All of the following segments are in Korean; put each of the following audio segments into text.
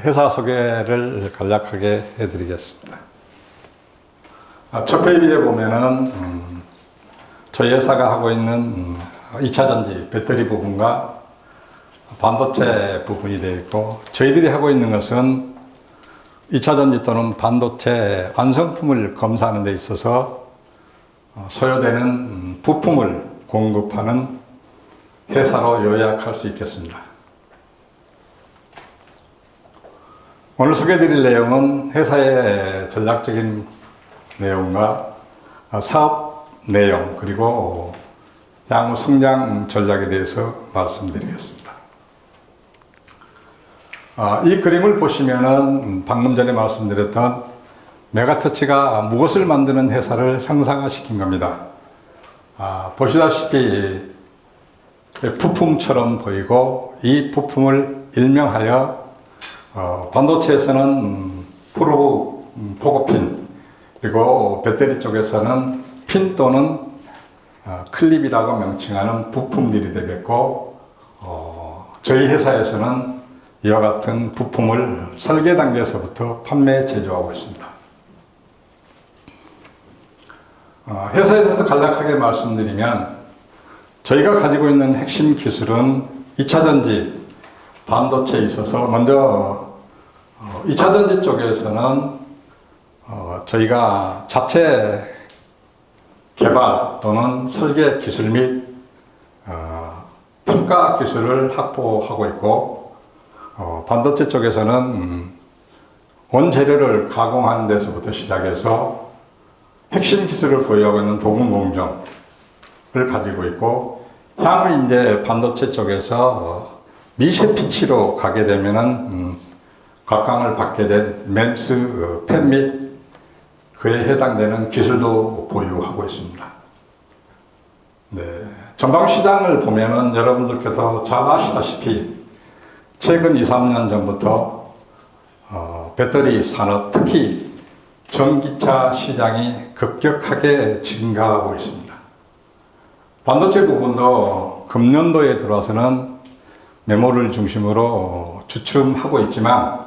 회사 소개를 간략하게 해드리겠습니다. 첫 페이지에 보면은 저희 회사가 하고 있는 2차전지 배터리 부분과 반도체 부분이 되어 있고, 저희들이 하고 있는 것은 2차전지 또는 반도체 완성품을 검사하는 데 있어서 소요되는 부품을 공급하는 회사로 요약할 수 있겠습니다. 오늘 소개해드릴 내용은 회사의 전략적인 내용과 사업 내용, 그리고 향후 성장 전략에 대해서 말씀드리겠습니다. 이 그림을 보시면은 방금 전에 말씀드렸던 메가터치가 무엇을 만드는 회사를 형상화시킨 겁니다. 보시다시피 부품처럼 보이고, 이 부품을 일명하여 반도체에서는 포고핀, 그리고 배터리 쪽에서는 핀 또는 클립이라고 명칭하는 부품들이 되겠고, 저희 회사에서는 이와 같은 부품을 설계 단계에서부터 판매, 제조하고 있습니다. 회사에 대해서 간략하게 말씀드리면, 저희가 가지고 있는 핵심 기술은 2차전지 반도체에 있어서, 먼저 2차전지 쪽에서는 저희가 자체 개발 또는 설계 기술 및 평가 기술을 확보하고 있고, 반도체 쪽에서는 원재료를 가공하는 데서부터 시작해서 핵심 기술을 보유하고 있는 도금 공정을 가지고 있고, 향후 이제 반도체 쪽에서 미세 피치로 가게 되면은 각광을 받게 된 MEMS 펜 및 그에 해당되는 기술도 보유하고 있습니다. 네, 전방 시장을 보면은 여러분들께서 잘 아시다시피 최근 2, 3년 전부터 배터리 산업, 특히 전기차 시장이 급격하게 증가하고 있습니다. 반도체 부분도 금년도에 들어와서는 메모리를 중심으로 주춤하고 있지만,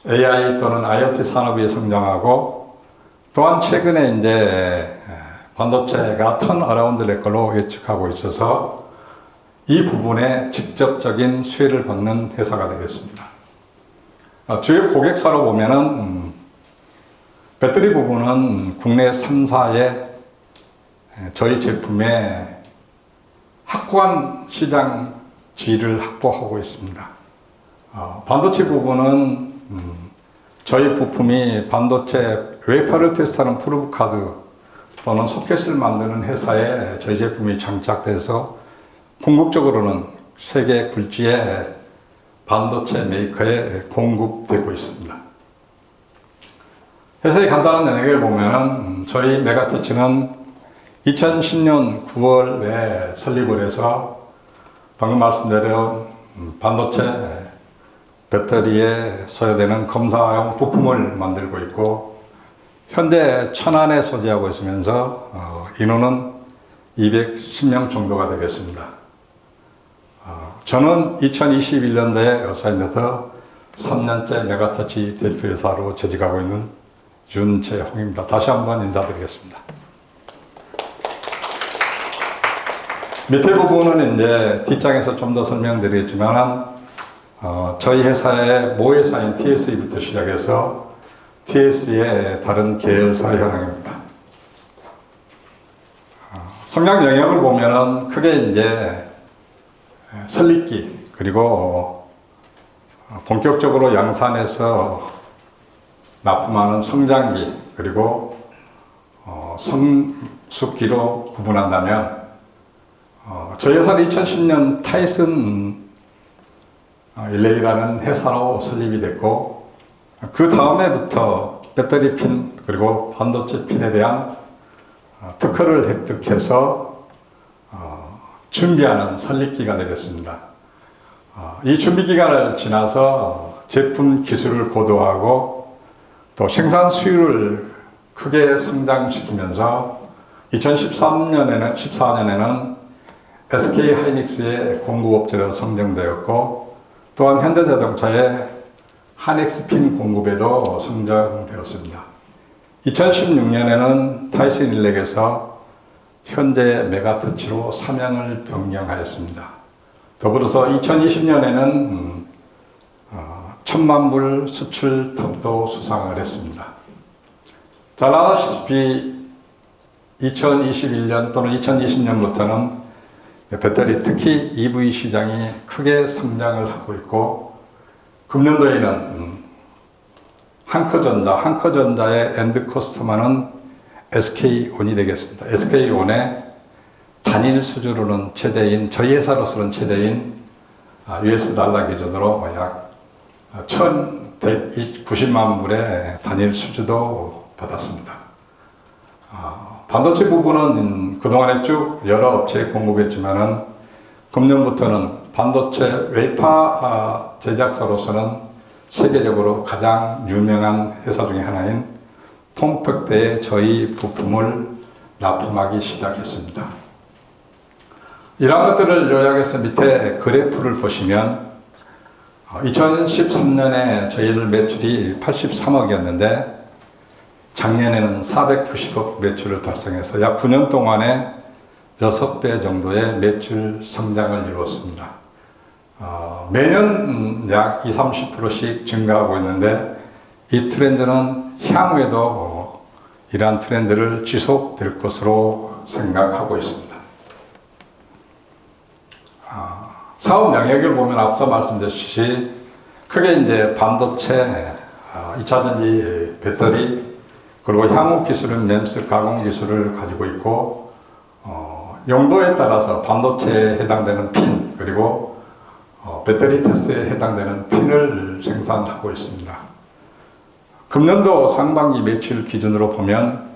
AI 또는 IoT 산업이 성장하고, 또한 최근에 이제 반도체가 턴어라운드 걸로 예측하고 있어서 이 부분에 직접적인 수혜를 받는 회사가 되겠습니다. 주요 고객사로 보면은 배터리 부분은 국내 3사의 저희 제품의 확고한 시장 지위를 확보하고 있습니다. 반도체 부분은 저희 부품이 반도체 웨이퍼를 테스트하는 프로브카드 또는 소켓을 만드는 회사에 저희 제품이 장착돼서 궁극적으로는 세계 굴지의 반도체 메이커에 공급되고 있습니다. 회사의 간단한 영역을 보면은 저희 메가터치는 2010년 9월에 설립을 해서 방금 말씀드린 반도체 배터리에 소요되는 검사용 부품을 만들고 있고, 현재 천안에 소재하고 있으면서 인원은 210명 정도가 되겠습니다. 저는 2021년도에 어사인돼서 3년째 메가터치 대표이사로 재직하고 있는 윤재홍입니다. 다시 한번 인사드리겠습니다. 밑에 부분은 이제 뒷장에서 좀 더 설명드리겠지만, 저희 회사의 모회사인 TSE부터 시작해서 TSE의 다른 계열사 현황입니다. 성장 영역을 보면은 크게 이제 설립기, 그리고 본격적으로 양산해서 납품하는 성장기, 그리고 성숙기로 구분한다면, 저희 회사는 2010년 타이슨 일렉이라는 회사로 설립이 됐고, 그 다음에부터 배터리 핀 그리고 반도체 핀에 대한 특허를 획득해서 준비하는 설립기가 되겠습니다. 이 준비 기간을 지나서 제품 기술을 고도화하고 또 생산 수율을 크게 성장시키면서 2014년에는 SK 하이닉스의 공급업체로 선정되었고, 또한 현대자동차의 하넥스핀 공급에도 성장되었습니다. 2016년에는 타이슨 일렉에서 현재 메가터치로 사명을 변경하였습니다. 더불어서 2020년에는 1000만 불 수출 탑도 수상을 했습니다. 잘 아시다시피 2021년 또는 2020년부터는 배터리, 특히 EV 시장이 크게 성장을 하고 있고, 금년도에는 한커전자의 엔드 커스터머는 SK온이 되겠습니다. SK온의 단일 수주로는 최대인, 저희 회사로서는 최대인 US 달러 기준으로 약 1190만 불의 단일 수주도 받았습니다. 반도체 부분은 그동안에 쭉 여러 업체에 공급했지만은 금년부터는 반도체 웨이퍼 제작사로서는 세계적으로 가장 유명한 회사 중에 하나인 폼팩트에 저희 부품을 납품하기 시작했습니다. 이러한 것들을 요약해서 밑에 그래프를 보시면 2013년에 저희들 매출이 83억이었는데 작년에는 490억 매출을 달성해서 약 9년 동안에 6배 정도의 매출 성장을 이루었습니다. 매년 약 20-30%씩 증가하고 있는데 이 트렌드는 향후에도 이러한 트렌드를 지속될 것으로 생각하고 있습니다. 사업 영역을 보면 앞서 말씀드렸듯이 크게 이제 반도체, 2차전지 배터리, 그리고 향후 기술은 MEMS 가공 기술을 가지고 있고, 용도에 따라서 반도체에 해당되는 핀, 그리고 배터리 테스트에 해당되는 핀을 생산하고 있습니다. 금년도 상반기 매출 기준으로 보면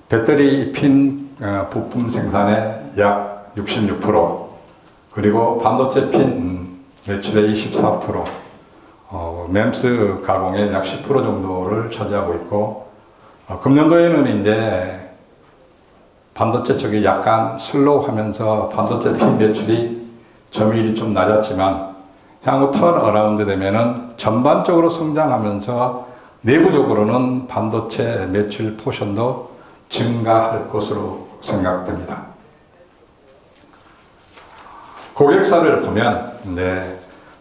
배터리 핀 부품 생산의 약 66%, 그리고 반도체 핀 매출의 24%, MEMS 가공의 약 10% 정도를 차지하고 있고, 금년도에는 이제 반도체 쪽이 약간 슬로우하면서 반도체 핀 매출이 점유율이 좀 낮았지만 향후 턴어라운드 되면은 전반적으로 성장하면서 내부적으로는 반도체 매출 포션도 증가할 것으로 생각됩니다. 고객사를 보면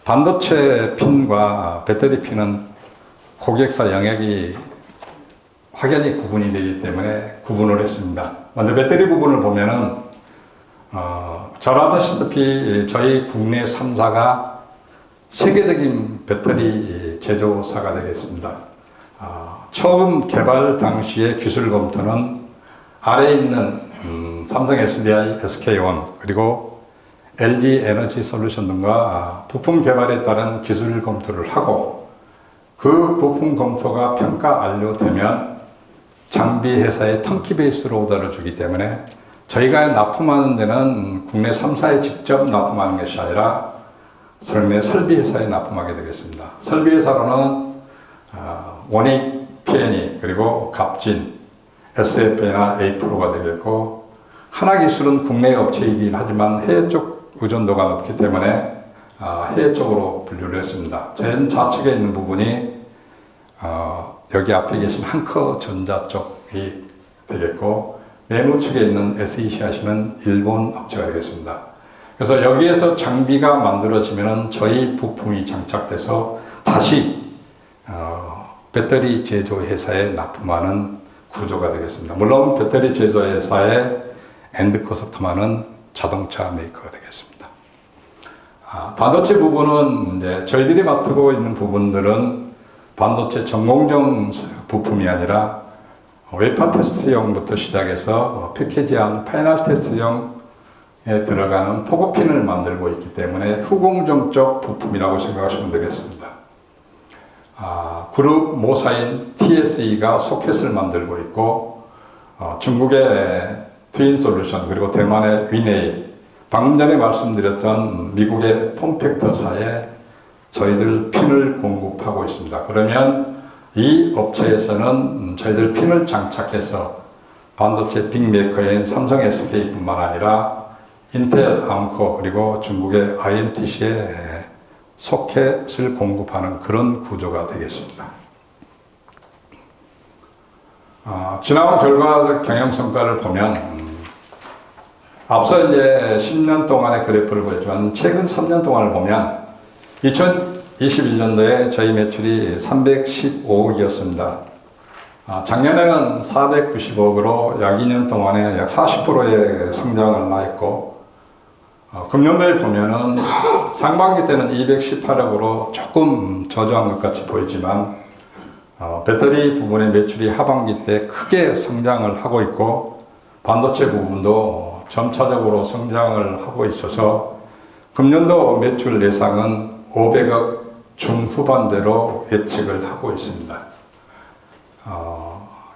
반도체 핀과 배터리 핀은 고객사 영역이 확연히 구분이 되기 때문에 구분을 했습니다. 먼저 배터리 부분을 보면은 잘 아시다시피 저희 국내 3사가 세계적인 배터리 제조사가 되겠습니다. 처음 개발 당시의 기술 검토는 아래에 있는 삼성 SDI, SK온, 그리고 LG 에너지 솔루션 등과 부품 개발에 따른 기술 검토를 하고, 그 부품 검토가 평가 완료되면 장비 회사에 턴키 베이스로 오더를 주기 때문에 저희가 납품하는 데는 국내 3사에 직접 납품하는 것이 아니라 국내 설비 회사에 납품하게 되겠습니다. 설비 회사로는 원익, PNE, 그리고 갑진, SFA나 A-프로가 되겠고, 하나기술은 국내 업체이긴 하지만 해외 쪽 의존도가 높기 때문에 해외 쪽으로 분류를 했습니다. 제 좌측에 있는 부분이 여기 앞에 계신 한커전자 쪽이 되겠고, 맨 우측에 있는 SECI는 일본 업체가 되겠습니다. 그래서 여기에서 장비가 만들어지면 저희 부품이 장착돼서 다시 배터리 제조 회사에 납품하는 구조가 되겠습니다. 물론 배터리 제조 회사의 엔드 커스터머는 자동차 메이커가 되겠습니다. 반도체 부분은 이제 저희들이 맡고 있는 부분들은 반도체 전공정 부품이 아니라 웨이퍼 테스트용부터 시작해서 패키지한 파이널 테스트용에 들어가는 포고핀을 만들고 있기 때문에 후공정 쪽 부품이라고 생각하시면 되겠습니다. 그룹 모사인 TSE가 소켓을 만들고 있고, 중국의 트윈솔루션, 그리고 대만의 위네이, 방금 전에 말씀드렸던 미국의 폼팩터사에 저희들 핀을 공급하고 있습니다. 그러면 이 업체에서는 저희들 핀을 장착해서 반도체 빅메이커인 삼성 SK뿐만 아니라 인텔, 암코, 그리고 중국의 IMTC에 소켓을 공급하는 그런 구조가 되겠습니다. 지나온 결과적 경영 성과를 보면 앞서 이제 10년 동안의 그래프를 보였지만 최근 3년 동안을 보면 2021년도에 저희 매출이 315억이었습니다. 작년에는 495억으로 약 2년 동안에 약 40%의 성장을 하였고, 금년도에 보면은 상반기 때는 218억으로 조금 저조한 것 같이 보이지만, 배터리 부분의 매출이 하반기 때 크게 성장을 하고 있고, 반도체 부분도 점차적으로 성장을 하고 있어서 금년도 매출 예상은 500억 중후반대로 예측을 하고 있습니다.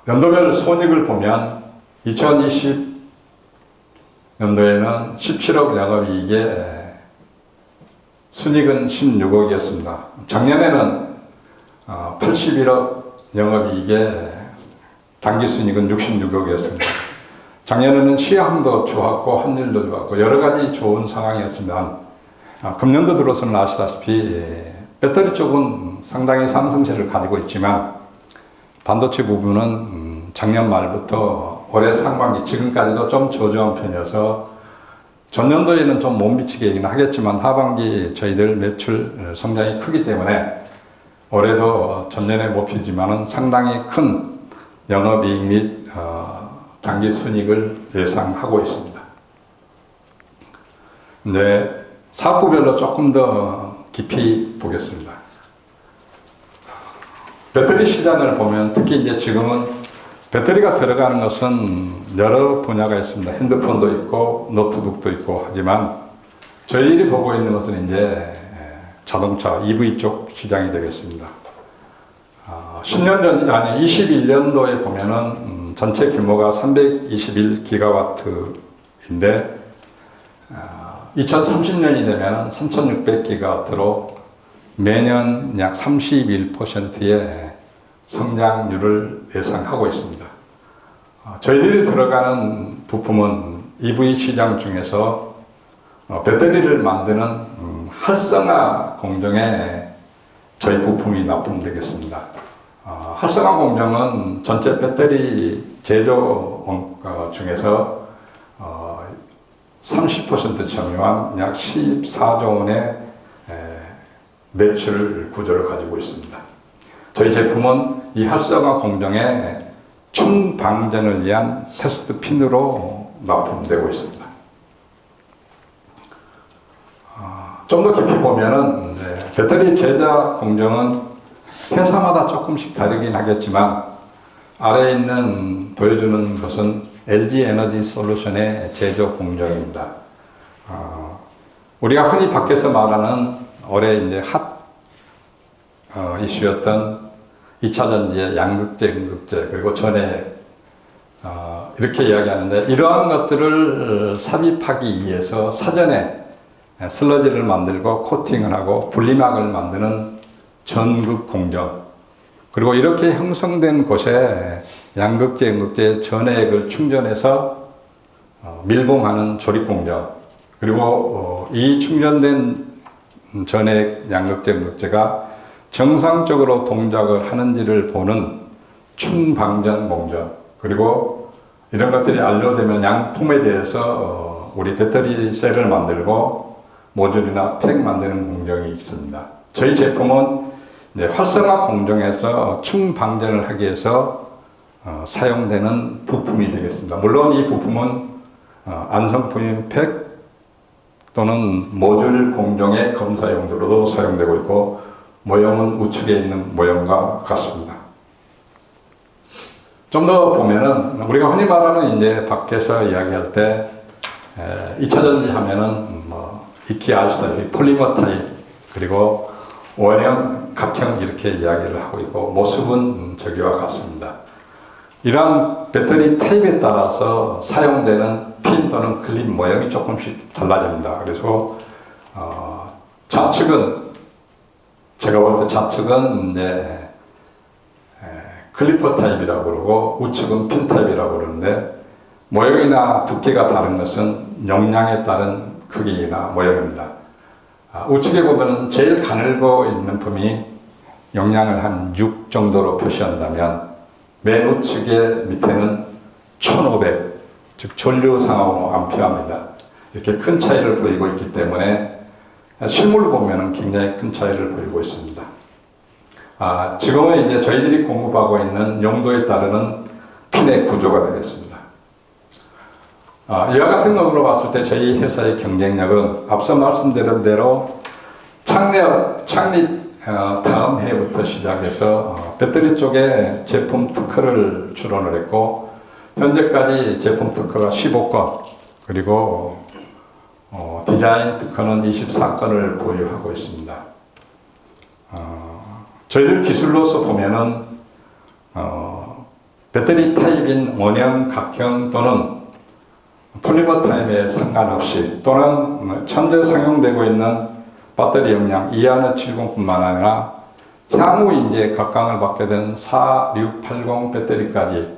연도별 손익을 보면 2020년도에는 17억 영업이익에 순익은 16억이었습니다. 작년에는 81억 영업이익에 당기순익은 66억이었습니다. 작년에는 시황도 좋았고 환율도 좋았고 여러 가지 좋은 상황이었지만 금년도 들어서는 아시다시피 배터리 쪽은 상당히 상승세를 가지고 있지만 반도체 부분은 작년 말부터 올해 상반기 지금까지도 좀 저조한 편이어서 전년도에는 좀 못 미치긴 하겠지만 하반기 저희들 매출 성장이 크기 때문에 올해도 전년에 목표지만은 상당히 큰 영업이익 및 당기 순이익을 예상하고 있습니다. 근데 사업부별로 조금 더 깊이 보겠습니다. 배터리 시장을 보면 특히 이제 지금은 배터리가 들어가는 것은 여러 분야가 있습니다. 핸드폰도 있고 노트북도 있고 하지만 저희들이 보고 있는 것은 이제 자동차 EV 쪽 시장이 되겠습니다. 10년 전, 아니 21년도에 보면은 전체 규모가 321기가와트인데 2030년이 되면 3600기가와트로 매년 약 31%의 성장률을 예상하고 있습니다. 저희들이 들어가는 부품은 EV 시장 중에서 배터리를 만드는 활성화 공정에 저희 부품이 납품되겠습니다. 활성화 공정은 전체 배터리 제조 중에서 30% 점유한 약 14조 원의 매출 구조를 가지고 있습니다. 저희 제품은 이 활성화 공정에 충방전을 위한 테스트 핀으로 납품되고 있습니다. 좀 더 깊이 보면은 배터리 제작 공정은 회사마다 조금씩 다르긴 하겠지만 아래에 있는 보여주는 것은 LG 에너지 솔루션의 제조 공정입니다. 우리가 흔히 밖에서 말하는 올해 이제 핫 이슈였던 2차전지의 양극재, 음극재 그리고 전해 이렇게 이야기하는데 이러한 것들을 삽입하기 위해서 사전에 슬러지를 만들고 코팅을 하고 분리막을 만드는 전극 공정 그리고 이렇게 형성된 곳에 양극재, 음극재 전해액을 충전해서 밀봉하는 조립 공정 그리고 이 충전된 전해액 양극재, 음극재가 정상적으로 동작을 하는지를 보는 충방전 공정 그리고 이런 것들이 완료되면 양품에 대해서 우리 배터리 셀을 만들고 모듈이나 팩 만드는 공정이 있습니다. 저희 제품은 활성화 공정에서 충방전을 하기 위해서 사용되는 부품이 되겠습니다. 물론 이 부품은 안성품인 팩 또는 모듈 공정의 검사 용도로도 사용되고 있고 모형은 우측에 있는 모형과 같습니다. 좀 더 보면은 우리가 흔히 말하는 이제 밖에서 이야기할 때 2차전지 하면은 익히 아시다시피 폴리머 타입 그리고 원형, 각형 이렇게 이야기를 하고 있고 모습은 저기와 같습니다. 이러한 배터리 타입에 따라서 사용되는 핀 또는 클립 모형이 조금씩 달라집니다. 그래서 좌측은 제가 볼 때 좌측은 이제 클리퍼 타입이라고 그러고 우측은 핀 타입이라고 그러는데 모형이나 두께가 다른 것은 용량에 따른 크기나 모형입니다. 우측에 보면은 제일 가늘고 있는 품이 용량을 한 6 정도로 표시한다면 맨 우측에 밑에는 1500, 즉 전류상하고 암페어입니다. 이렇게 큰 차이를 보이고 있기 때문에 실물로 보면은 굉장히 큰 차이를 보이고 있습니다. 지금은 이제 저희들이 공급하고 있는 용도에 따르는 핀의 구조가 되겠습니다. 이와 같은 것으로 봤을 때 저희 회사의 경쟁력은 앞서 말씀드린 대로 창립 다음 해부터 시작해서 배터리 쪽에 제품 특허를 출원을 했고 현재까지 제품 특허가 15건 그리고 디자인 특허는 24건을 보유하고 있습니다. 저희들 기술로서 보면은 배터리 타입인 원형, 각형 또는 폴리머 타입에 상관없이 또는 현재 상용되고 있는 배터리 용량 270뿐만 아니라 향후 이제 각광을 받게 된 4680 배터리까지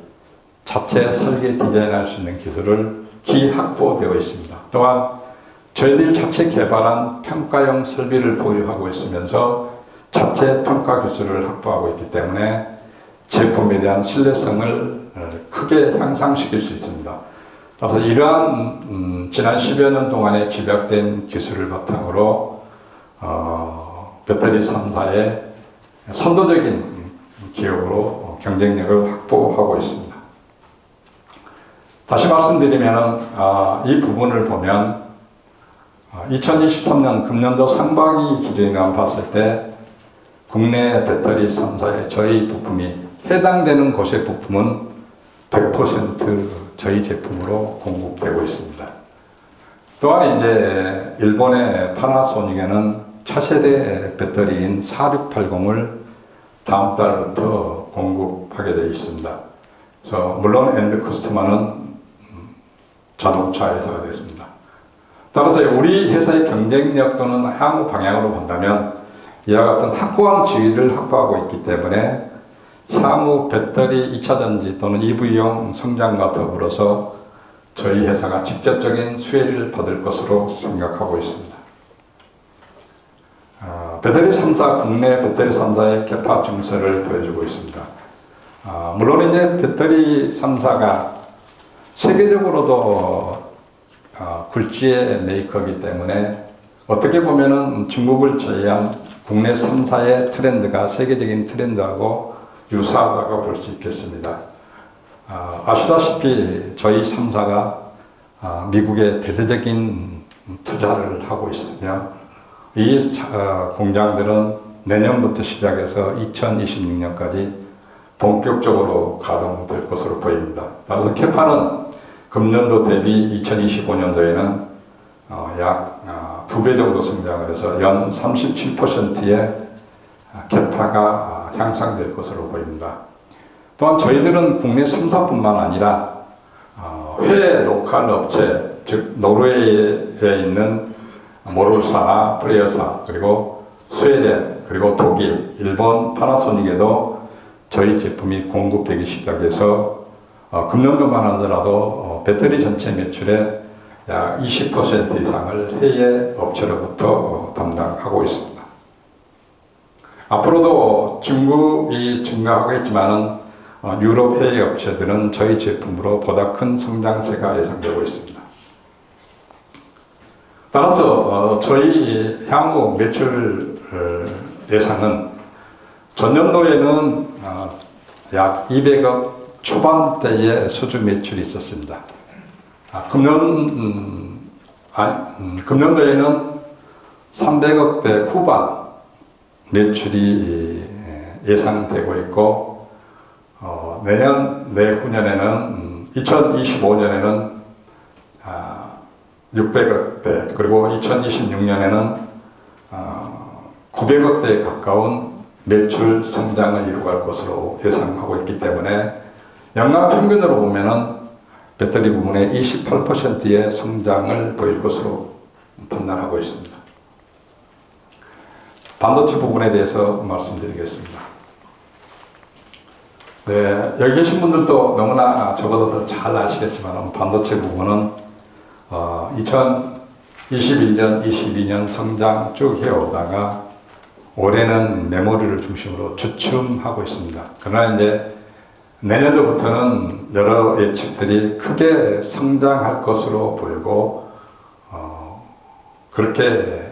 자체 설계 디자인할 수 있는 기술을 기확보되어 있습니다. 또한 저희들 자체 개발한 평가용 설비를 보유하고 있으면서 자체 평가 기술을 확보하고 있기 때문에 제품에 대한 신뢰성을 크게 향상시킬 수 있습니다. 그래서 이러한 지난 10여 년 동안에 집약된 기술을 바탕으로 배터리 3사의 선도적인 기업으로 경쟁력을 확보하고 있습니다. 다시 말씀드리면 이 부분을 보면 2023년 금년도 상반기 기준이라 봤을 때 국내 배터리 3사의 저희 부품이 해당되는 곳의 부품은 100% 저희 제품으로 공급되고 있습니다. 또한 이제 일본의 파나소닉에는 차세대 배터리인 4680을 다음 달부터 공급하게 되어 있습니다. 그래서 물론 엔드 커스터머는 자동차 회사가 됐습니다. 따라서 우리 회사의 경쟁력 또는 향후 방향으로 본다면 이와 같은 확고한 지위를 확보하고 있기 때문에 향후 배터리 2차전지 또는 EV용 성장과 더불어서 저희 회사가 직접적인 수혜를 받을 것으로 생각하고 있습니다. 배터리 3사, 국내 배터리 3사의 개파 증서를 보여주고 있습니다. 물론 이제 배터리 3사가 세계적으로도 굴지의 메이커이기 때문에 어떻게 보면은 중국을 제외한 국내 3사의 트렌드가 세계적인 트렌드하고 유사하다고 볼 수 있겠습니다. 아시다시피 저희 3사가 미국에 대대적인 투자를 하고 있으며 이 공장들은 내년부터 시작해서 2026년까지 본격적으로 가동될 것으로 보입니다. 따라서 캐파는 금년도 대비 2025년도에는 약 2배 정도 성장을 해서 연 37%의 캐파가 향상될 것으로 보입니다. 또한 저희들은 국내 3사뿐만 아니라 해외 로컬 업체, 즉 노르웨이에 있는 모롤사나 프레어사, 그리고 스웨덴, 그리고 독일, 일본 파나소닉에도 저희 제품이 공급되기 시작해서 금년도만 하더라도 배터리 전체 매출의 약 20% 이상을 해외 업체로부터 담당하고 있습니다. 앞으로도 중국이 증가하고 있지만은 유럽 해외 업체들은 저희 제품으로 보다 큰 성장세가 예상되고 있습니다. 따라서 저희 향후 매출 예상은 전년도에는 약 200억 초반대의 수주 매출이 있었습니다. 금년도에는 300억대 후반 매출이 예상되고 있고, 내후년에는 2025년에는 600억대, 그리고 2026년에는 900억대에 가까운 매출 성장을 이루갈 것으로 예상하고 있기 때문에 연간 평균으로 보면은 배터리 부문의 28%의 성장을 보일 것으로 판단하고 있습니다. 반도체 부분에 대해서 말씀드리겠습니다. 네, 여기 계신 분들도 너무나 저보다 더 잘 아시겠지만 반도체 부분은 21년, 22년 성장 쭉 해오다가 올해는 메모리를 중심으로 주춤하고 있습니다. 그러나 이제 내년도부터는 여러 예측들이 크게 성장할 것으로 보이고 그렇게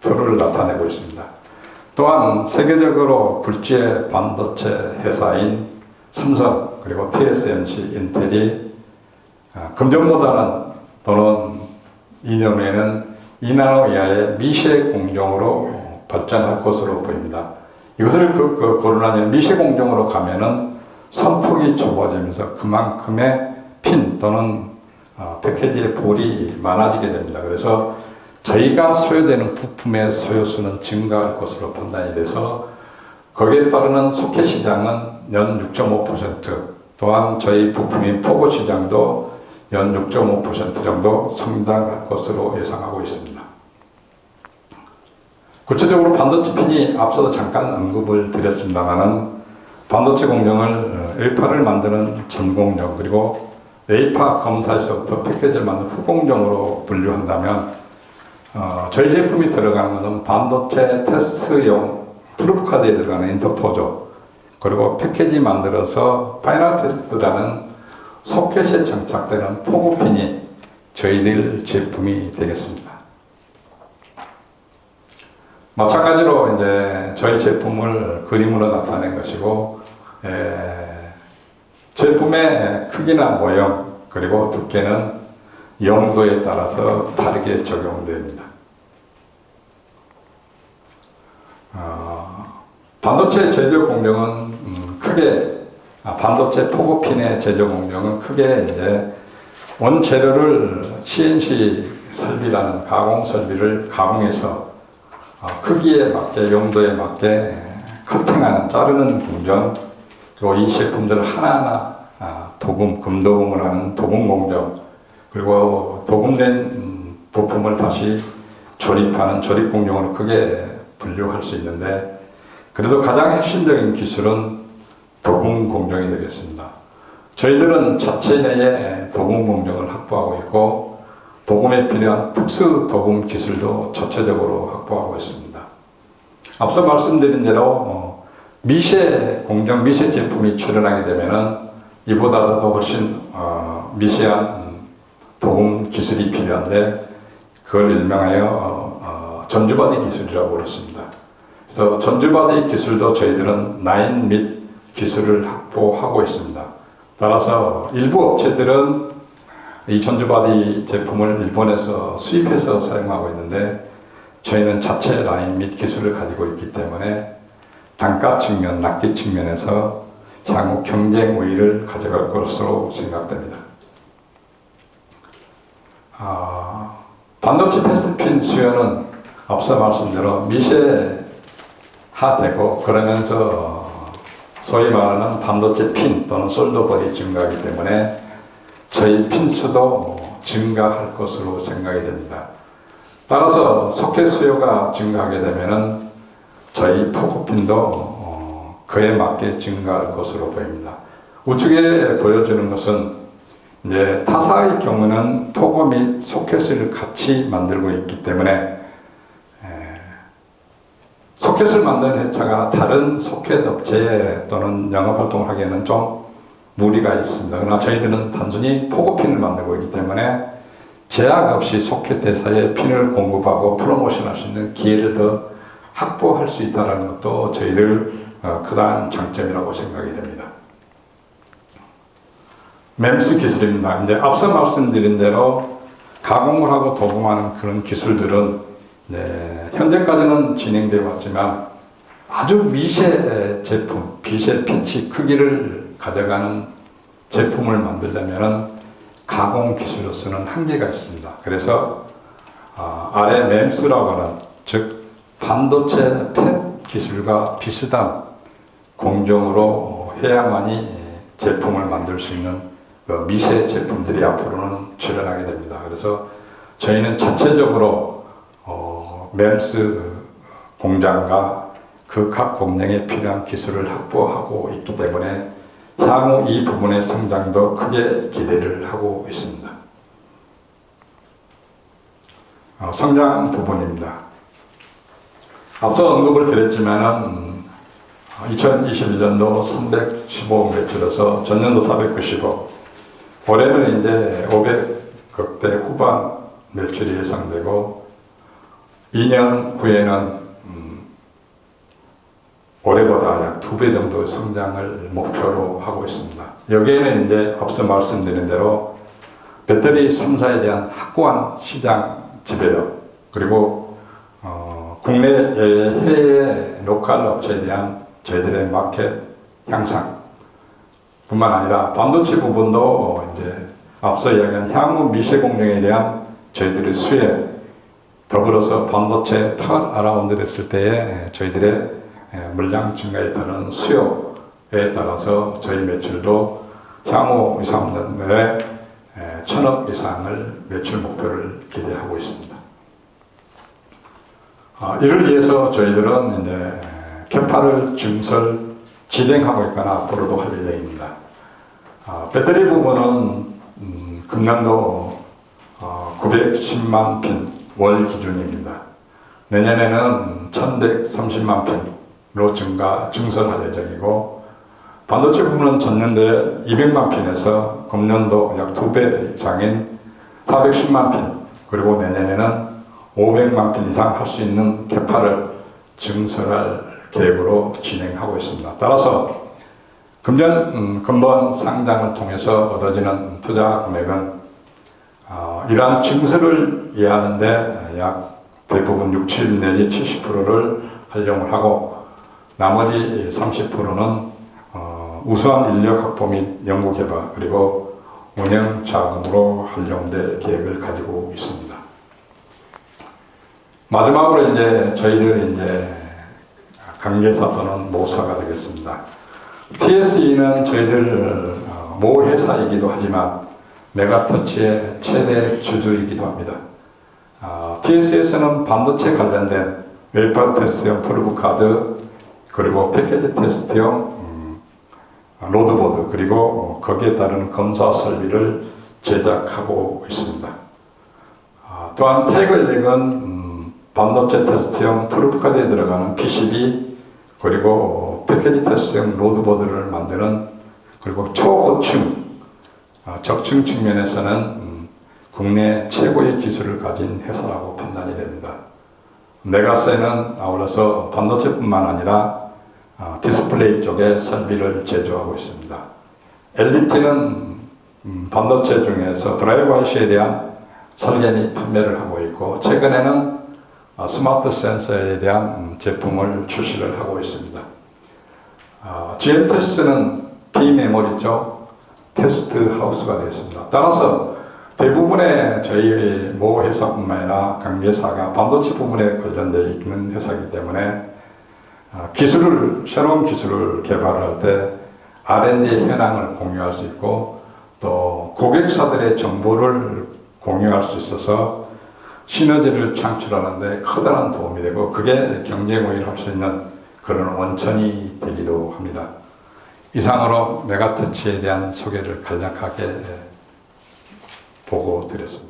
표를 나타내고 있습니다. 또한 세계적으로 굴지의 반도체 회사인 삼성 그리고 TSMC, 인텔이 금전보다는 또는 2년 후에는 2나노 이하의 미세 공정으로 발전할 것으로 보입니다. 이것을 고려하는 미세 공정으로 가면은 선폭이 좁아지면서 그만큼의 핀 또는 패키지의 볼이 많아지게 됩니다. 그래서 저희가 소요되는 부품의 소요수는 증가할 것으로 판단이 돼서 거기에 따르는 소켓 시장은 연 6.5%, 또한 저희 부품인 포고 시장도 연 6.5% 정도 성장할 것으로 예상하고 있습니다. 구체적으로 반도체 핀이 앞서도 잠깐 언급을 드렸습니다만은 반도체 공정을 A-파를 만드는 전공정 그리고 A-파 검사에서부터 패키지를 만드는 후공정으로 분류한다면 저희 제품이 들어가는 것은 반도체 테스트용 프루프카드에 들어가는 인터포저 그리고 패키지 만들어서 파이널 테스트라는 소켓에 장착되는 포구핀이 저희들 제품이 되겠습니다. 마찬가지로 이제 저희 제품을 그림으로 나타낸 것이고 제품의 크기나 모형 그리고 두께는 용도에 따라서 다르게 적용됩니다. 반도체 제조 공정은 크게 반도체 토구핀의 제조 공정은 크게 이제 원재료를 CNC 설비라는 가공 설비를 가공해서 크기에 맞게 용도에 맞게 커팅하는 자르는 공정 그리고 이 제품들을 하나하나 도금 금도금을 하는 도금 공정 그리고 도금된 부품을 다시 조립하는 조립 공정으로 크게 분류할 수 있는데 그래도 가장 핵심적인 기술은 도금 공정이 되겠습니다. 저희들은 자체 내에 도금 공정을 확보하고 있고 도금에 필요한 특수 도금 기술도 자체적으로 확보하고 있습니다. 앞서 말씀드린 대로 미세 공정, 미세 제품이 출현하게 되면은 이보다도 훨씬 미세한 도금 기술이 필요한데 그걸 일명하여 전주바디 기술이라고 그랬습니다. 그래서 전주바디 기술도 저희들은 라인 및 기술을 확보하고 있습니다. 따라서 일부 업체들은 이 전주바디 제품을 일본에서 수입해서 사용하고 있는데 저희는 자체 라인 및 기술을 가지고 있기 때문에 단가 측면, 납기 측면에서 향후 경쟁 우위를 가져갈 것으로 생각됩니다. 반도체 테스트 핀 수요는 앞서 말씀대로 미세화되고 그러면서 소위 말하는 반도체 핀 또는 솔더볼이 증가하기 때문에 저희 핀 수도 증가할 것으로 생각이 됩니다. 따라서 소켓 수요가 증가하게 되면은 저희 포구핀도 그에 맞게 증가할 것으로 보입니다. 우측에 보여주는 것은 이제 타사의 경우는 포구 및 소켓을 같이 만들고 있기 때문에 소켓을 만드는 회사가 다른 소켓 업체 또는 영업활동을 하기에는 좀 무리가 있습니다. 그러나 저희들은 단순히 포구핀을 만들고 있기 때문에 제약 없이 소켓 회사에 핀을 공급하고 프로모션할 수 있는 기회를 더 확보할 수 있다는 것도 저희들 크다는 장점이라고 생각이 됩니다. MEMS 기술입니다. 이제 앞서 말씀드린 대로 가공을 하고 도금하는 그런 기술들은 현재까지는 진행되어 왔지만 아주 미세 제품, 미세 피치 크기를 가져가는 제품을 만들려면 가공 기술로서는 한계가 있습니다. 그래서 아래 MEMS라고 하는 즉 반도체 팹 기술과 비슷한 공정으로 해야만이 제품을 만들 수 있는 그 미세 제품들이 앞으로는 출현하게 됩니다. 그래서 저희는 자체적으로 MEMS 공장과 그 각 공정에 필요한 기술을 확보하고 있기 때문에 향후 이 부분의 성장도 크게 기대를 하고 있습니다. 성장 부분입니다. 앞서 언급을 드렸지만은 2021년도 315억 매출에서 전년도 490억, 올해는 이제 500억대 후반 매출이 예상되고 2년 후에는 올해보다 약 2배 정도 성장을 목표로 하고 있습니다. 여기에는 이제 앞서 말씀드린 대로 배터리 3사에 대한 확고한 시장 지배력, 그리고 국내 해외 로컬 업체에 대한 저희들의 마켓 향상 뿐만 아니라 반도체 부분도 이제 앞서 이야기한 향후 미세 공정에 대한 저희들의 수혜, 더불어서 반도체 털 어라운드 됐을 때에 저희들의 물량 증가에 따른 수요에 따라서 저희 매출도 향후 2, 3년 내에 1,000억 이상을 매출 목표를 기대하고 있습니다. 이를 위해서 저희들은 이제 캐파를 증설 진행하고 있거나 앞으로도 할 예정입니다. 배터리 부분은 금년도 910만 핀 월 기준입니다. 내년에는 1130만 핀으로 증설할 예정이고, 반도체 부분은 전년도에 200만 핀에서 금년도 약 2배 이상인 410만 핀, 그리고 내년에는 500만 핀 이상 할 수 있는 캐파를 증설할 계획으로 진행하고 있습니다. 따라서 근본 상장을 통해서 얻어지는 투자 금액은 이러한 증설을 이해하는데 약 대부분 60 내지 70%를 활용을 하고, 나머지 30%는 우수한 인력 확보 및 연구 개발, 그리고 운영 자금으로 활용될 계획을 가지고 있습니다. 마지막으로 이제 저희들 이제 관계사 또는 모사가 되겠습니다. TSE는 저희들 모 회사이기도 하지만 메가터치의 최대 주주이기도 합니다. TSE에서는 반도체 관련된 웨이퍼 테스트용 프루브 카드, 그리고 패키지 테스트용 로드보드, 그리고 거기에 따른 검사 설비를 제작하고 있습니다. 또한 태그일렉은 반도체 테스트용 프루브 카드에 들어가는 PCB, 그리고 패키지 테스트용 로드보드를 만드는, 그리고 초고층 적층 측면에서는 국내 최고의 기술을 가진 회사라고 판단이 됩니다. 메가세는 아울러서 반도체뿐만 아니라 디스플레이 쪽에 설비를 제조하고 있습니다. LDT는 반도체 중에서 드라이브 IC에 대한 설계 및 판매를 하고 있고, 최근에는 스마트 센서에 대한 제품을 출시를 하고 있습니다. GM 테스트는 비메모리 쪽 테스트 하우스가 되겠습니다. 따라서 대부분의 저희 모 회사뿐만 아니라 관계사가 반도체 부분에 관련되어 있는 회사이기 때문에 새로운 기술을 개발할 때 R&D 현황을 공유할 수 있고, 또 고객사들의 정보를 공유할 수 있어서 시너지를 창출하는 데 커다란 도움이 되고, 그게 경쟁 우위를 할 수 있는 그런 원천이 되기도 합니다. 이상으로 메가터치에 대한 소개를 간략하게 보고 드렸습니다.